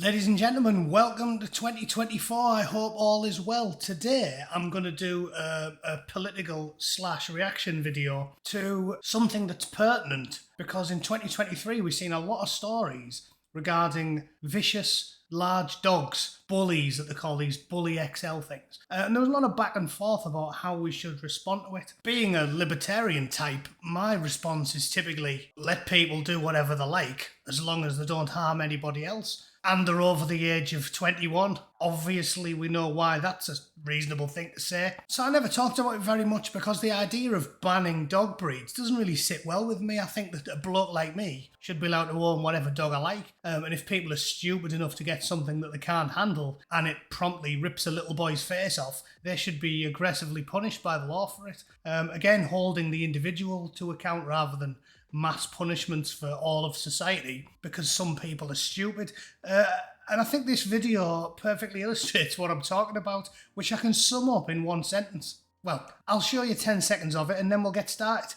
Ladies and gentlemen, welcome to 2024. I hope all is well. Today I'm going to do a political / reaction video to something that's pertinent, because in 2023 we've seen a lot of stories regarding vicious large dogs, bullies that they call these bully XL things. And there was a lot of back and forth about how we should respond to it. Being a libertarian type, my response is typically let people do whatever they like as long as they don't harm anybody else. And they're over the age of 21. Obviously, we know why that's a reasonable thing to say. So I never talked about it very much because the idea of banning dog breeds doesn't really sit well with me. I think that a bloke like me should be allowed to own whatever dog I like. And if people are stupid enough to get something that they can't handle and it promptly rips a little boy's face off, they should be aggressively punished by the law for it. Again, holding the individual to account rather than mass punishments for all of society because some people are stupid. And I think this video perfectly illustrates what I'm talking about, which I can sum up in one sentence. Well, I'll show you 10 seconds of it and then we'll get started.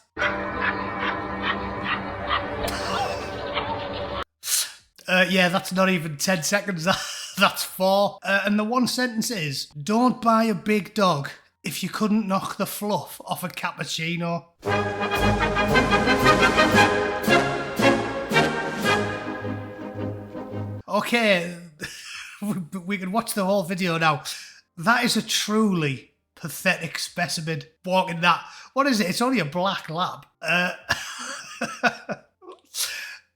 Yeah, that's not even 10 seconds, that's 4. And the one sentence is, don't buy a big dog if you couldn't knock the fluff off a cappuccino. Okay, we can watch the whole video now. That is a truly pathetic specimen walking that. What is it? It's only a black lab.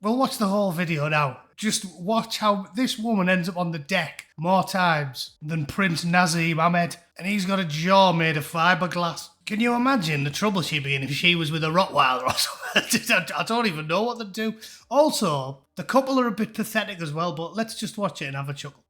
We'll watch the whole video now. Just watch how this woman ends up on the deck more times than Prince Nazim Ahmed, and he's got a jaw made of fiberglass. Can you imagine the trouble she'd be in if she was with a Rottweiler or something? I don't even know what they'd do. Also, the couple are a bit pathetic as well, but let's just watch it and have a chuckle.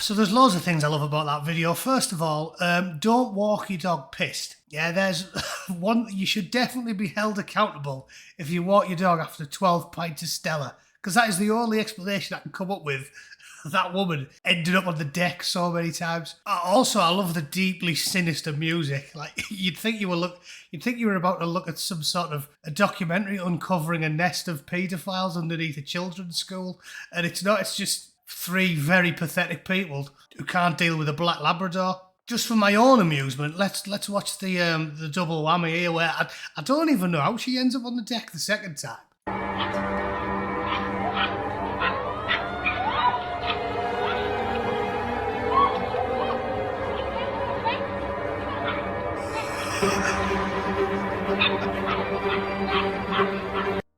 So there's loads of things I love about that video. First of all, don't walk your dog pissed. Yeah, there's one, you should definitely be held accountable if you walk your dog after 12 pints of Stella, because that is the only explanation I can come up with. That woman ended up on the deck so many times. Also, I love the deeply sinister music. Like you'd think you were about to look at some sort of a documentary uncovering a nest of paedophiles underneath a children's school, and it's not. It's just 3 very pathetic people who can't deal with a black Labrador. Just for my own amusement, let's watch the double whammy here, where I don't even know how she ends up on the deck the second time.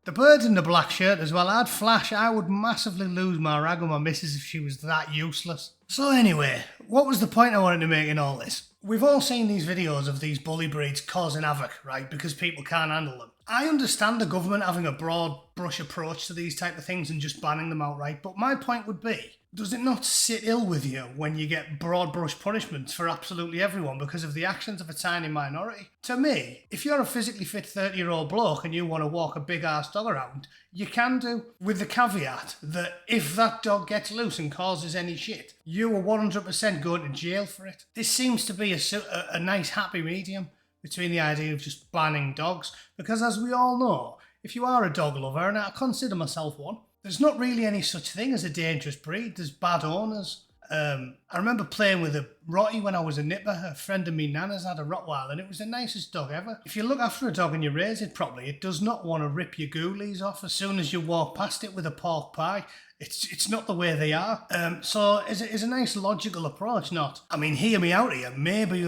The bird in the black shirt as well. I'd flash. I would massively lose my rag on my missus if she was that useless. So anyway, what was the point I wanted to make in all this? We've all seen these videos of these bully breeds causing havoc, right? Because people can't handle them. I understand the government having a broad brush approach to these type of things and just banning them outright, but my point would be, does it not sit ill with you when you get broad brush punishments for absolutely everyone because of the actions of a tiny minority? To me, if you're a physically fit 30-year-old bloke and you want to walk a big ass dog around, you can do, with the caveat that if that dog gets loose and causes any shit, you are 100% going to jail for it. This seems to be a nice happy medium between the idea of just banning dogs, because as we all know, if you are a dog lover, and I consider myself one, there's not really any such thing as a dangerous breed. There's bad owners. I remember playing with a Rottie when I was a nipper. A friend of me Nana's had a Rottweiler and it was the nicest dog ever. If you look after a dog and you raise it properly, it does not want to rip your ghoulies off as soon as you walk past it with a pork pie. It's not the way they are. So it's a nice logical approach, not, I mean, hear me out here, maybe,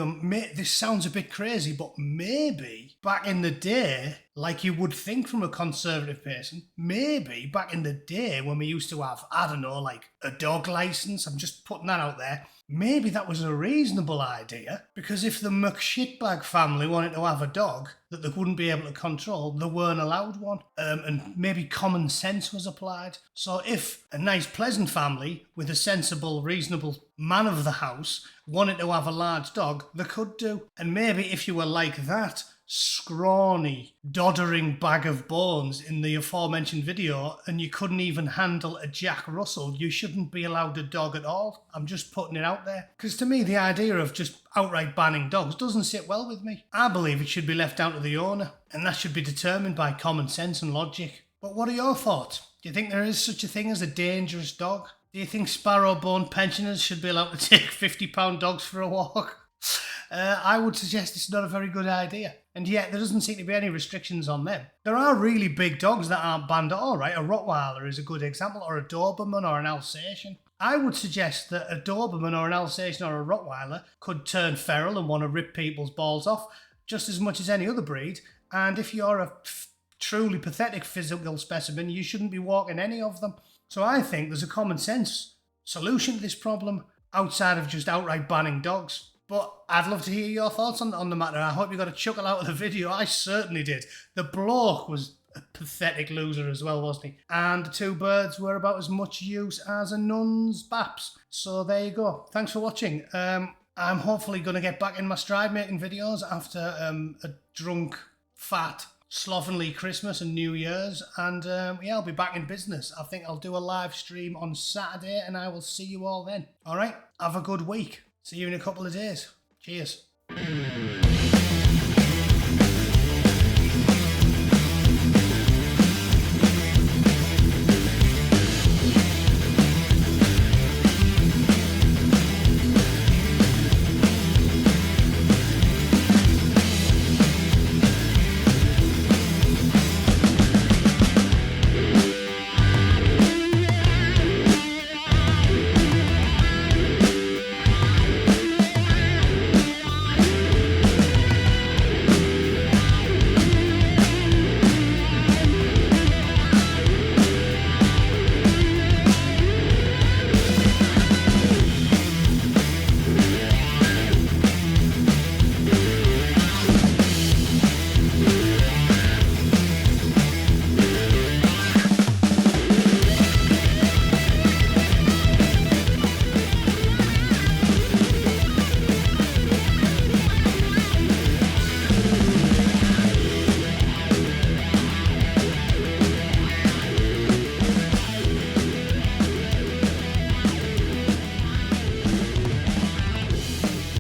this sounds a bit crazy, but maybe back in the day, like you would think from a conservative person. Maybe back in the day when we used to have, I don't know, like a dog license, I'm just putting that out there, maybe that was a reasonable idea, because if the McShitbag family wanted to have a dog that they wouldn't be able to control, they weren't allowed one, and maybe common sense was applied. So if a nice pleasant family with a sensible, reasonable man of the house wanted to have a large dog, they could do. And maybe if you were like that scrawny, doddering bag of bones in the aforementioned video and you couldn't even handle a Jack Russell, you shouldn't be allowed a dog at all. I'm just putting it out there. Because to me, the idea of just outright banning dogs doesn't sit well with me. I believe it should be left down to the owner, and that should be determined by common sense and logic. But what are your thoughts? Do you think there is such a thing as a dangerous dog? Do you think sparrow-bone pensioners should be allowed to take £50 dogs for a walk? I would suggest it's not a very good idea. And yet there doesn't seem to be any restrictions on them. There are really big dogs that aren't banned at all, right? A Rottweiler is a good example, or a Doberman or an Alsatian. I would suggest that a Doberman or an Alsatian or a Rottweiler could turn feral and want to rip people's balls off just as much as any other breed. And if you're a truly pathetic physical specimen, you shouldn't be walking any of them. So I think there's a common sense solution to this problem outside of just outright banning dogs. But I'd love to hear your thoughts on the matter. I hope you got a chuckle out of the video. I certainly did. The bloke was a pathetic loser as well, wasn't he? And the two birds were about as much use as a nun's baps. So there you go. Thanks for watching. I'm hopefully going to get back in my stride making videos after a drunk, fat, slovenly Christmas and New Year's. And yeah, I'll be back in business. I think I'll do a live stream on Saturday and I will see you all then. All right? Have a good week. See you in a couple of days. Cheers.